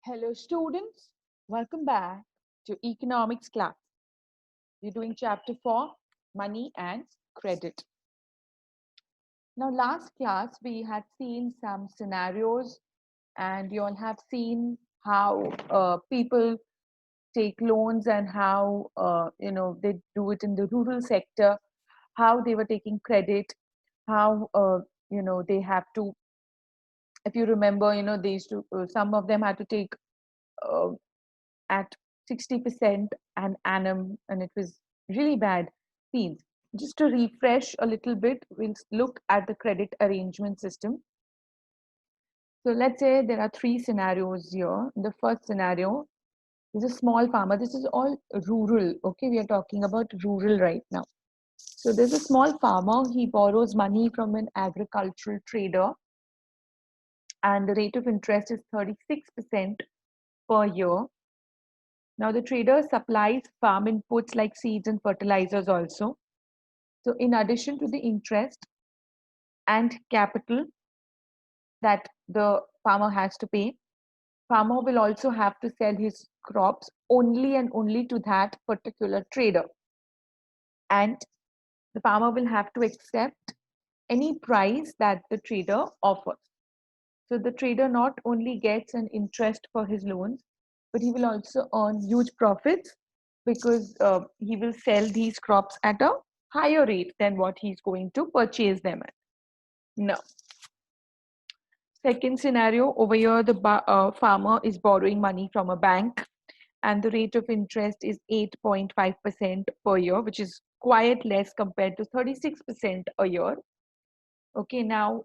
Hello, students. Welcome back to economics class. We're doing chapter 4, money and credit. Now, last class we had seen some scenarios, and you all have seen how people take loans and how they do it in the rural sector, how they were taking credit, how they have to. If you remember, they used to. Some of them had to take uh, at 60% an annum, and it was really bad fees. Just to refresh a little bit, we'll look at the credit arrangement system. So let's say there are three scenarios here. The first scenario is a small farmer. This is all rural. Okay, we are talking about rural right now. So there's a small farmer. He borrows money from an agricultural trader, and the rate of interest is 36% per year. Now, the trader supplies farm inputs like seeds and fertilizers also. So, in addition to the interest and capital that the farmer has to pay, farmer will also have to sell his crops only and only to that particular trader. And the farmer will have to accept any price that the trader offers. So, the trader not only gets an interest for his loans, but he will also earn huge profits because he will sell these crops at a higher rate than what he's going to purchase them at. Now, second scenario over here, the farmer is borrowing money from a bank, and the rate of interest is 8.5% per year, which is quite less compared to 36% a year. Okay, now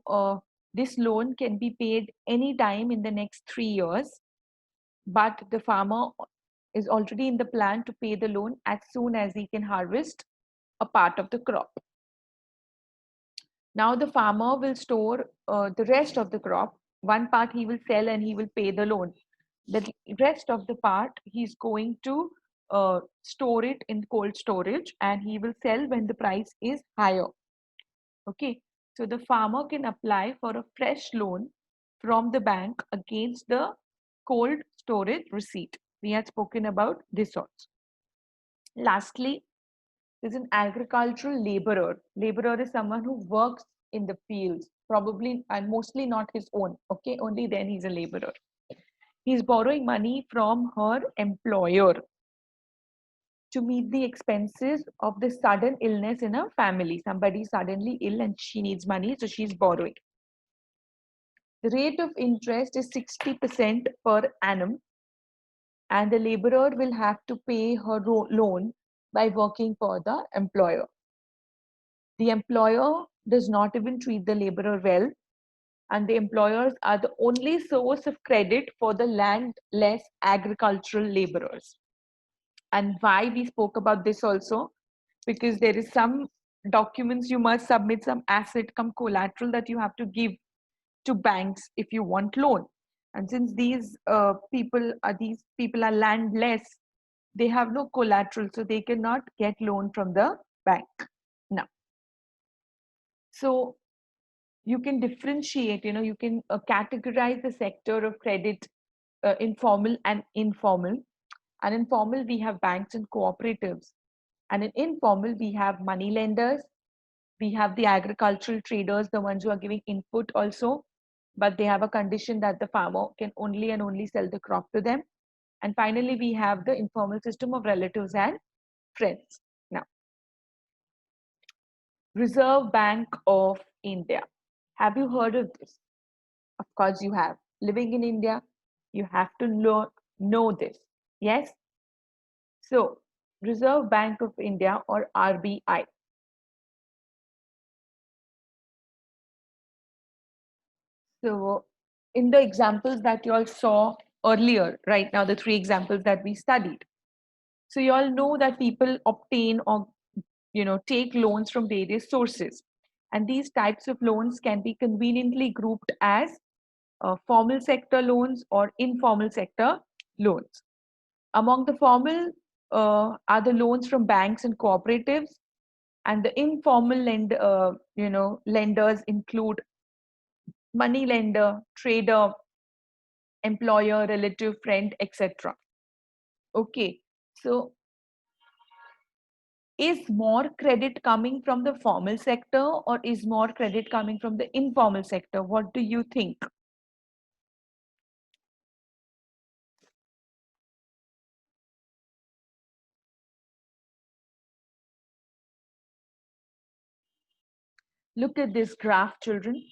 this loan can be paid anytime in the next 3 years, but the farmer is already in the plan to pay the loan as soon as he can harvest a part of the crop. Now the farmer will store the rest of the crop. One part he will sell and he will pay the loan. The rest of the part he's going to store it in cold storage, and he will sell when the price is higher. Okay, so the farmer can apply for a fresh loan from the bank against the cold storage receipt. We had spoken about this also. Lastly, there's an agricultural laborer. Laborer is someone who works in the fields, probably and mostly not his own. Okay, only then he's a laborer. He's borrowing money from her employer to meet the expenses of the sudden illness in her family. Somebody is suddenly ill and she needs money, so she's borrowing. The rate of interest is 60% per annum, and the laborer will have to pay her loan by working for the employer. The employer does not even treat the laborer well, and the employers are the only source of credit for the landless agricultural laborers. And why we spoke about this also, because there is some documents you must submit, some asset come collateral that you have to give to banks if you want loan. And since these people are landless, they have no collateral, so they cannot get loan from the bank. Now, so you can differentiate, you can categorize the sector of credit, informal and informal. And informal, we have banks and cooperatives. And in informal, we have money lenders, we have the agricultural traders, the ones who are giving input also, but they have a condition that the farmer can only and only sell the crop to them. And finally, we have the informal system of relatives and friends. Now, Reserve Bank of India. Have you heard of this? Of course, you have. Living in India, you have to know this. Yes? So, Reserve Bank of India, or RBI. So, in the examples that you all saw earlier, right now, the three examples that we studied. So, you all know that people obtain or take loans from various sources. And these types of loans can be conveniently grouped as formal sector loans or informal sector loans. Among the formal are the loans from banks and cooperatives, and the informal lenders include money lender, trader, employer, relative, friend, etc. Okay, so is more credit coming from the formal sector or is more credit coming from the informal sector? What do you think? Look at this graph, children.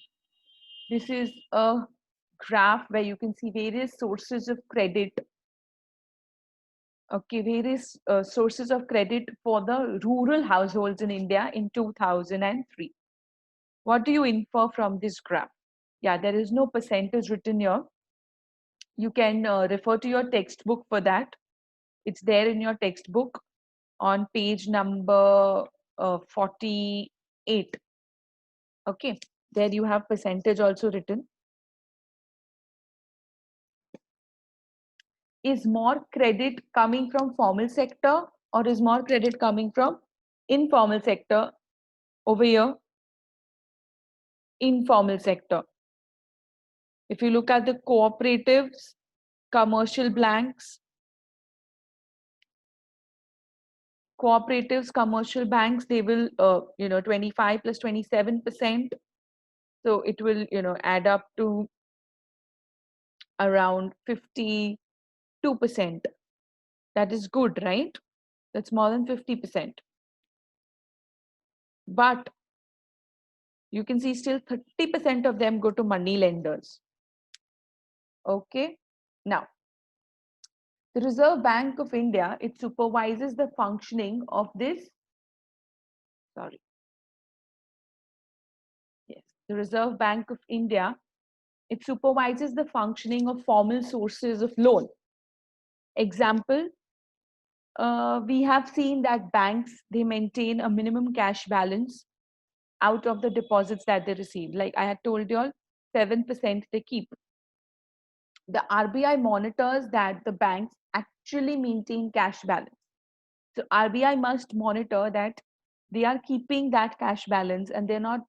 This is a graph where you can see various sources of credit. Okay, various sources of credit for the rural households in India in 2003. What do you infer from this graph? Yeah, there is no percentage written here. You can refer to your textbook for that. It's there in your textbook on page number 48. Okay, there you have percentage also written. Is more credit coming from formal sector or is more credit coming from informal sector? Over here, informal sector. If you look at the cooperatives, commercial banks, they will 25 plus 27%, so it will add up to around 52%. That is good, right? That's more than 50%. But you can see still 30% of them go to money lenders. Okay, now the Reserve Bank of India, it supervises the functioning of this. Sorry. Yes, the Reserve Bank of India, it supervises the functioning of formal sources of loan. Example, we have seen that banks, they maintain a minimum cash balance out of the deposits that they receive. Like I had told you all, 7% they keep. The RBI monitors that the banks actually maintain cash balance. So RBI must monitor that they are keeping that cash balance and they're not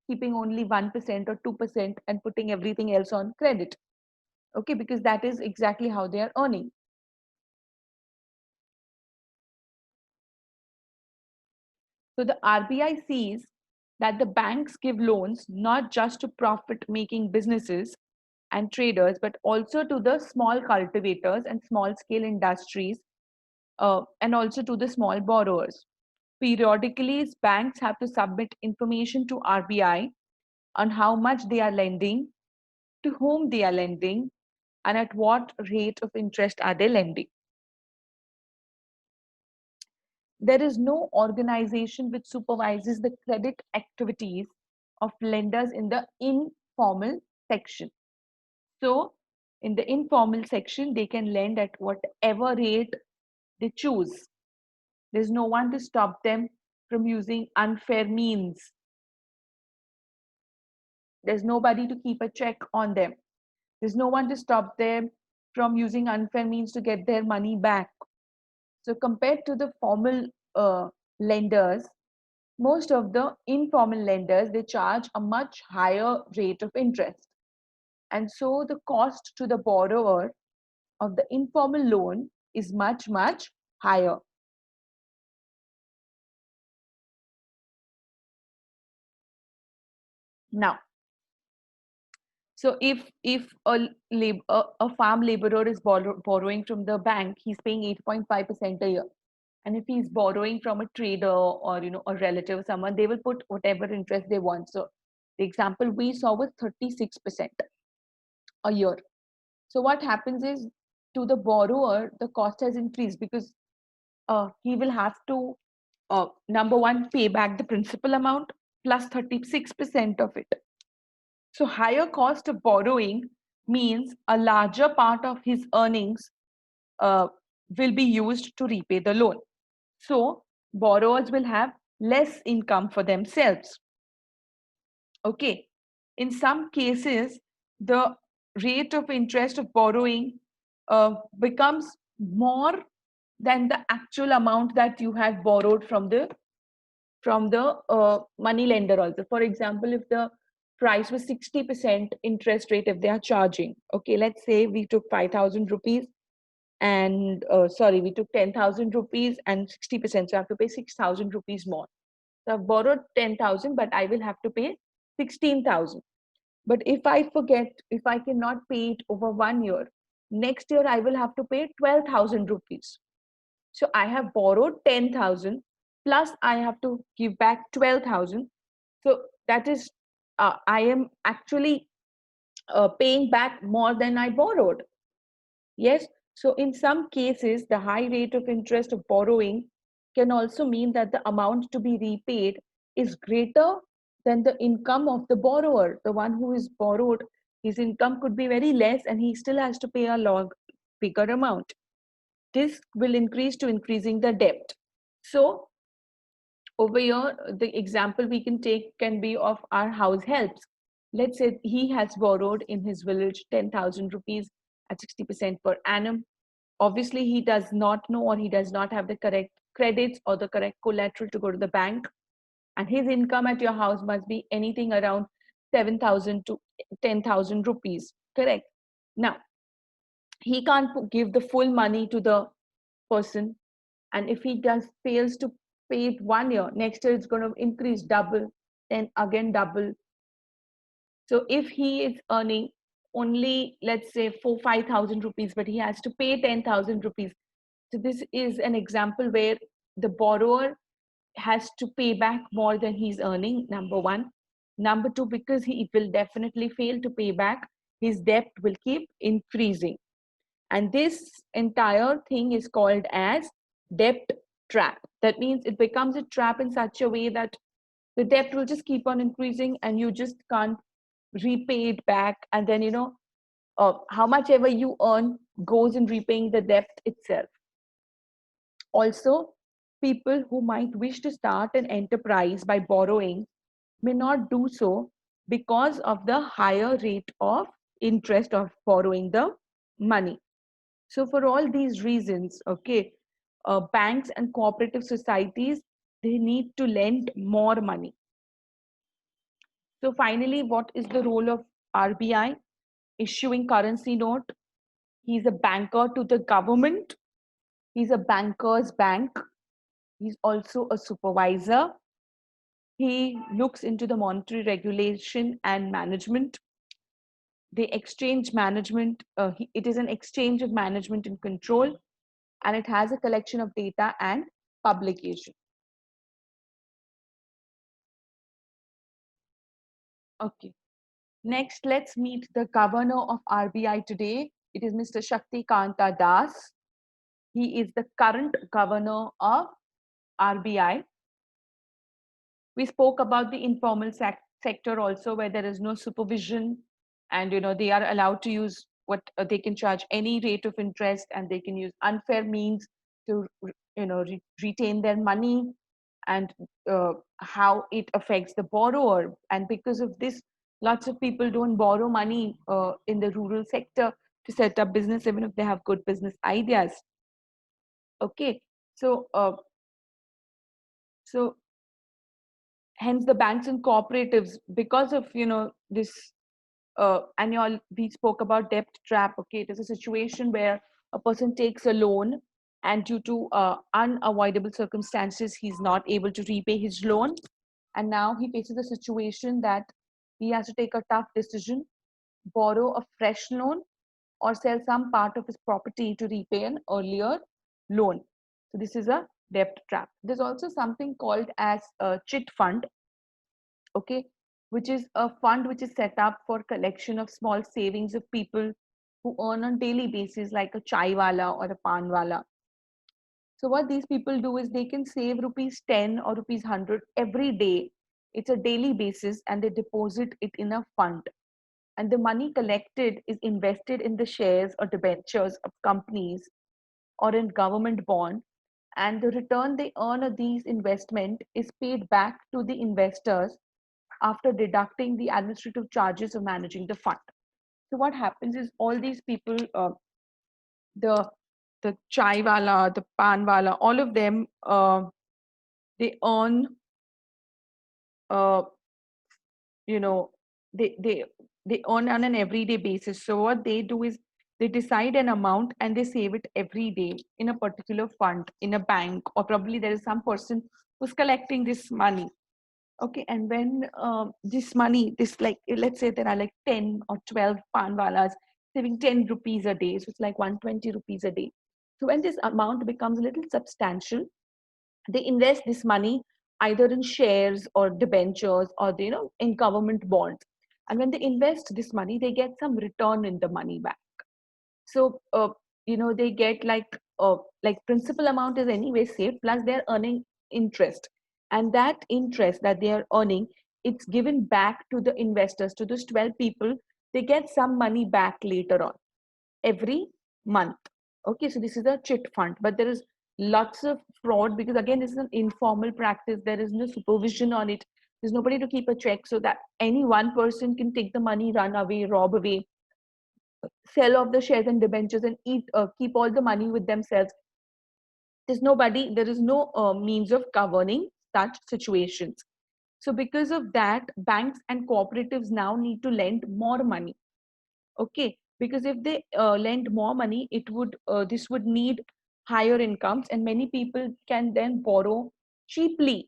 keeping only 1% or 2% and putting everything else on credit. Okay, because that is exactly how they are earning. So the RBI sees that the banks give loans not just to profit-making businesses and traders, but also to the small cultivators and small-scale industries, and also to the small borrowers. Periodically, banks have to submit information to RBI on how much they are lending, to whom they are lending, and at what rate of interest are they lending. There is no organization which supervises the credit activities of lenders in the informal section. So, in the informal section, they can lend at whatever rate they choose. There's no one to stop them from using unfair means. There's nobody to keep a check on them. There's no one to stop them from using unfair means to get their money back. So compared to the formal lenders, most of the informal lenders, they charge a much higher rate of interest. And so the cost to the borrower of the informal loan is much, much higher. Now, so if a farm laborer is borrowing from the bank, he's paying 8.5% a year. And if he's borrowing from a trader or a relative, someone, they will put whatever interest they want. So the example we saw was 36% a year. So what happens is, to the borrower, the cost has increased because he will have to, number one, pay back the principal amount plus 36% of it. So higher cost of borrowing means a larger part of his earnings will be used to repay the loan. So borrowers will have less income for themselves. Okay. In some cases, the rate of interest of borrowing becomes more than the actual amount that you have borrowed from the money lender also. For example, if the price was 60% interest rate if they are charging. Okay, let's say we took 5,000 rupees and sorry, we took 10,000 rupees and 60%. So I have to pay 6,000 rupees more. So I've borrowed 10,000, but I will have to pay 16,000. But if I forget, if I cannot pay it over 1 year, next year I will have to pay 12,000 rupees. So I have borrowed 10,000 plus I have to give back 12,000. So that is, I am actually paying back more than I borrowed. Yes. So in some cases, the high rate of interest of borrowing can also mean that the amount to be repaid is greater than the income of the borrower. The one who is borrowed, his income could be very less and he still has to pay a long, bigger amount. This will increase to increasing the debt. So over here, the example we can take can be of our house helps. Let's say he has borrowed in his village 10,000 rupees at 60% per annum. Obviously, he does not know or he does not have the correct credits or the correct collateral to go to the bank. And his income at your house must be anything around 7,000 to 10,000 rupees. Correct. Now, he can't give the full money to the person, and if he does fails to pay it 1 year, next year it's going to increase double, then again double. So if he is earning only, let's say, 4 5,000 rupees, but he has to pay 10,000 rupees, so this is an example where the borrower has to pay back more than he's earning, number one. Number two, because he will definitely fail to pay back, his debt will keep increasing. And this entire thing is called as debt trap. That means it becomes a trap in such a way that the debt will just keep on increasing and you just can't repay it back. And then, how much ever you earn goes in repaying the debt itself. Also, people who might wish to start an enterprise by borrowing may not do so because of the higher rate of interest of borrowing the money. So for all these reasons, okay, banks and cooperative societies, they need to lend more money. So finally, what is the role of RBI? Issuing currency note. He's a banker to the government. He's a banker's bank. He's also a supervisor. He looks into the monetary regulation and management. The exchange management, it is an exchange of management and control, and it has a collection of data and publication. Okay. Next, let's meet the governor of RBI today. It is Mr. Shakti Kanta Das. He is the current governor of RBI. We spoke about the informal sector also, where there is no supervision, and they are allowed to use what they can charge any rate of interest, and they can use unfair means to retain their money, and how it affects the borrower. And because of this, lots of people don't borrow money in the rural sector to set up business, even if they have good business ideas. Okay, so hence the banks and cooperatives, because of this annual, we spoke about debt trap. Okay, it is a situation where a person takes a loan, and due to unavoidable circumstances he's not able to repay his loan, and now he faces a situation that he has to take a tough decision: borrow a fresh loan or sell some part of his property to repay an earlier loan. So this is a debt trap. There's also something called as a chit fund, okay, which is a fund which is set up for collection of small savings of people who earn on daily basis, like a chai wala or a pan wala. So what these people do is they can save rupees 10 or rupees 100 every day. It's a daily basis, and they deposit it in a fund. And the money collected is invested in the shares or debentures of companies or in government bond. And the return they earn of these investment is paid back to the investors after deducting the administrative charges of managing the fund. So what happens is all these people, the the chai wala, the pan wala, all of them, they earn, uh, you know, they they they earn on an everyday basis. So what they do is they decide an amount and they save it every day in a particular fund in a bank, or probably there is some person who's collecting this money. Okay, and when this money, this, like, let's say there are like 10 or 12 panwalas saving 10 rupees a day, so it's like 120 rupees a day. So when this amount becomes a little substantial, they invest this money either in shares or debentures, or they, in government bonds. And when they invest this money, they get some return in the money back. So they get like principal amount is anyway saved, plus they're earning interest, and that interest that they are earning, it's given back to the investors, to those 12 people. They get some money back later on every month. Okay, so this is a chit fund, but there is lots of fraud, because again, this is an informal practice. There is no supervision on it. There's nobody to keep a check, so that any one person can take the money, run away, rob away, sell off the shares and debentures, and keep all the money with themselves. There is no means of governing such situations. So because of that, banks and cooperatives now need to lend more money. Okay, because if they lend more money, this would need higher incomes, and many people can then borrow cheaply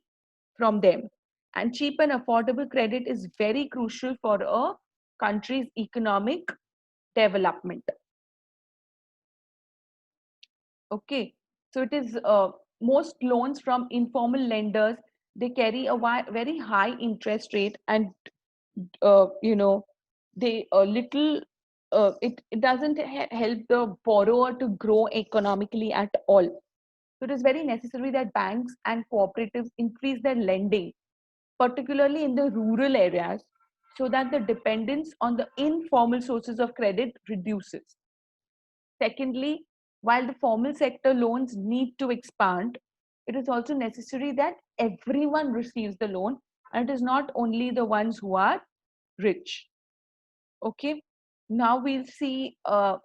from them. And cheap and affordable credit is very crucial for a country's economic development. Okay, so it is most loans from informal lenders, they carry a very high interest rate, and they little it doesn't help the borrower to grow economically at all. So it is very necessary that banks and cooperatives increase their lending, particularly in the rural areas, so that the dependence on the informal sources of credit reduces. Secondly, while the formal sector loans need to expand, it is also necessary that everyone receives the loan, and it is not only the ones who are rich. Okay, now we'll see a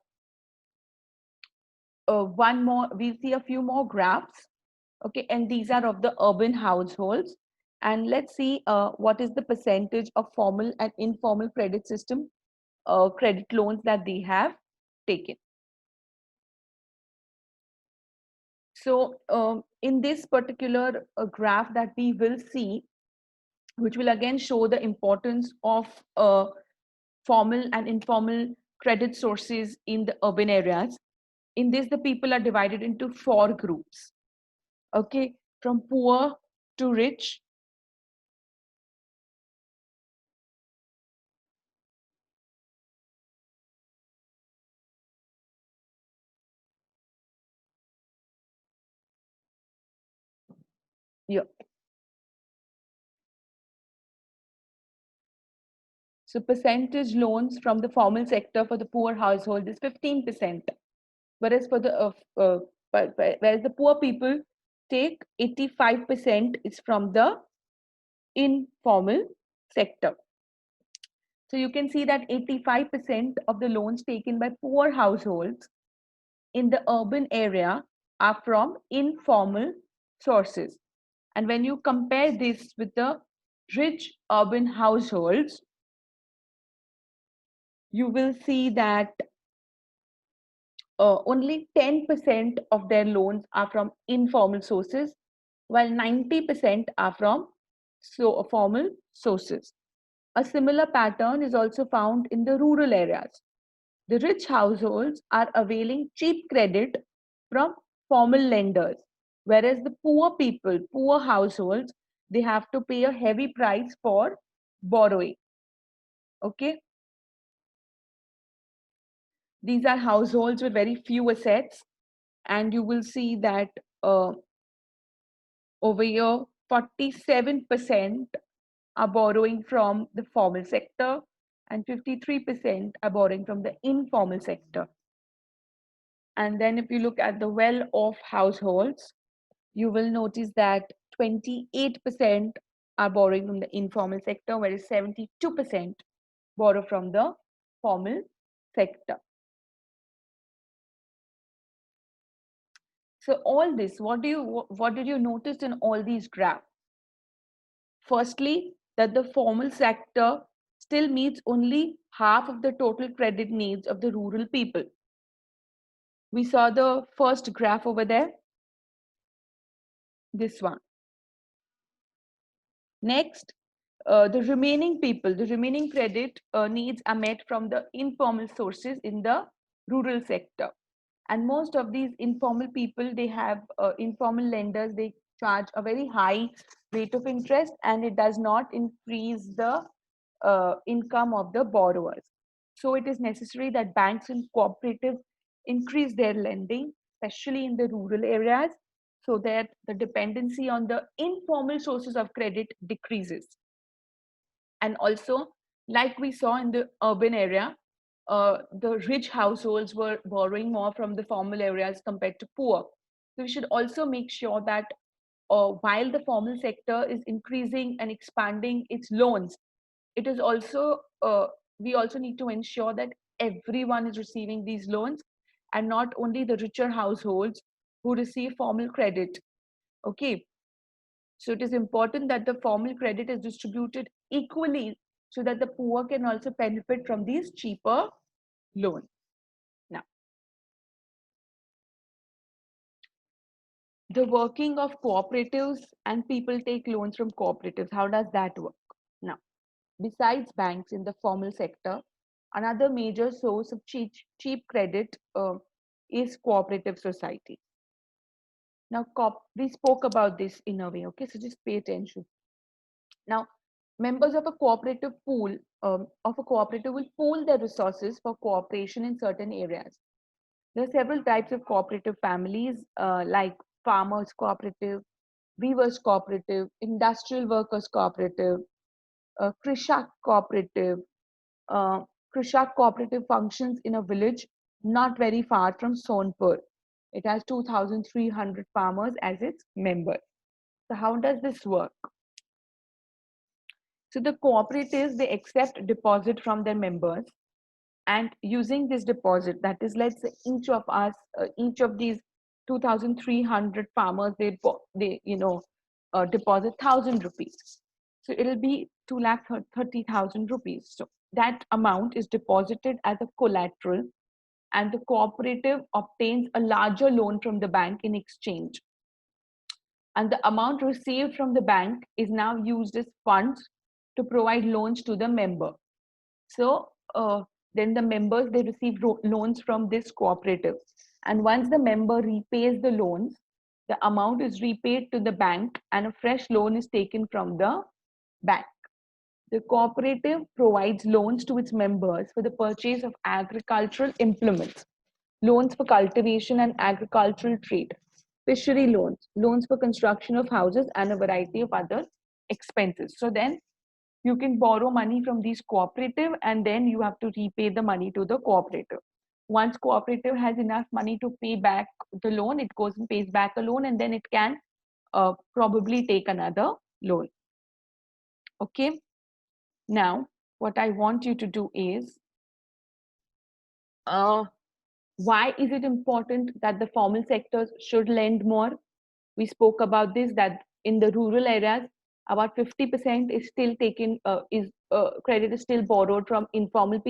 few more graphs. Okay, and these are of the urban households. And let's see what is the percentage of formal and informal credit system credit loans that they have taken. So in this particular graph that we will see, which will again show the importance of formal and informal credit sources in the urban areas. In this, the people are divided into four groups. Okay, from poor to rich. Yeah. So percentage loans from the formal sector for the poor household is 15%, whereas for the whereas the poor people take 85% is from the informal sector. So you can see that 85% of the loans taken by poor households in the urban area are from informal sources. And when you compare this with the rich urban households, you will see that only 10% of their loans are from informal sources, while 90% are from formal sources. A similar pattern is also found in the rural areas. The rich households are availing cheap credit from formal lenders, whereas the poor households, they have to pay a heavy price for borrowing. Okay, these are households with very few assets, and you will see that over here, 47% are borrowing from the formal sector, and 53% are borrowing from the informal sector. And then if you look at the well-off households, you will notice that 28% are borrowing from the informal sector, whereas 72% borrow from the formal sector. So all this, what did you notice in all these graphs? Firstly, that the formal sector still meets only half of the total credit needs of the rural people. We saw the first graph over there, this one. Next, the remaining people, the remaining credit needs are met from the informal sources in the rural sector. And most of these informal people, they have informal lenders, they charge a very high rate of interest, and it does not increase the income of the borrowers. So it is necessary that banks and cooperatives increase their lending, especially in the rural areas, so that the dependency on the informal sources of credit decreases. And also, like we saw in the urban area, the rich households were borrowing more from the formal areas compared to poor. So we should also make sure that while the formal sector is increasing and expanding its loans, it is also we also need to ensure that everyone is receiving these loans, and not only the richer households who receive formal credit. Okay, so it is important that the formal credit is distributed equally so that the poor can also benefit from these cheaper loans. Now, the working of cooperatives and people take loans from cooperatives. How does that work? Now, besides banks in the formal sector, another major source of cheap credit is cooperative society. Now, we spoke about this in a way, okay? So just pay attention. Now, members of a cooperative pool of a cooperative will pool their resources for cooperation in certain areas. There are several types of cooperative families, like farmers cooperative, weavers cooperative, industrial workers cooperative, Krishak cooperative. Uh, Krishak cooperative functions in a village not very far from Sonpur. It has 2,300 farmers as its members. So how does this work? So the cooperatives, they accept deposit from their members, and using this deposit, that is, let's say each of us, each of these 2,300 farmers, they deposit 1,000 rupees. So it'll be 2,30,000 rupees. So that amount is deposited as a collateral, and the cooperative obtains a larger loan from the bank in exchange. And the amount received from the bank is now used as funds to provide loans to the member. So then the members, they receive loans from this cooperative, and once the member repays the loans, the amount is repaid to the bank and a fresh loan is taken from the bank. The cooperative provides loans to its members for the purchase of agricultural implements, loans for cultivation and agricultural trade, fishery loans, loans for construction of houses, and a variety of other expenses. So then you can borrow money from these cooperative, and then you have to repay the money to the cooperative. Once cooperative has enough money to pay back the loan, it goes and pays back a loan, and then it can probably take another loan. Okay. Now, what I want you to do is, why is it important that the formal sectors should lend more? We spoke about this, that in the rural areas, about 50% is still taken, credit is still borrowed from informal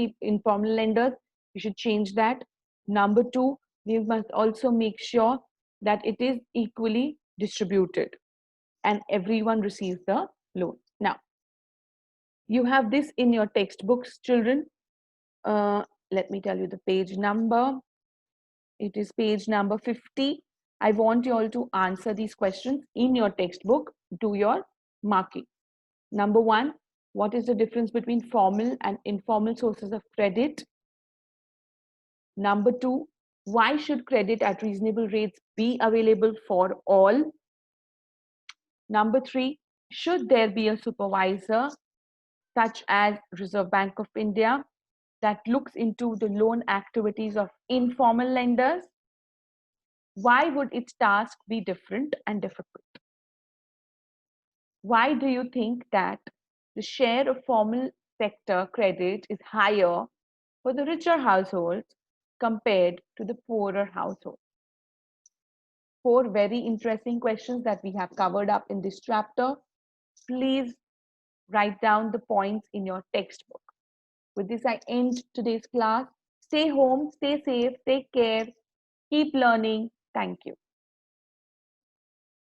lenders. We should change that. Number two, we must also make sure that it is equally distributed and everyone receives the loan. Now, you have this in your textbooks, children. Let me tell you the page number. It is page number 50. I want you all to answer these questions in your textbook. Do your marking. Number one, what is the difference between formal and informal sources of credit? Number two, why should credit at reasonable rates be available for all? Number three, should there be a supervisor such as Reserve Bank of India that looks into the loan activities of informal lenders? Why would its task be different and difficult? Why do you think that the share of formal sector credit is higher for the richer households compared to the poorer households? Four very interesting questions that we have covered up in this chapter. Please write down the points in your textbook. With this, I end today's class. Stay home, stay safe, take care, keep learning. Thank you.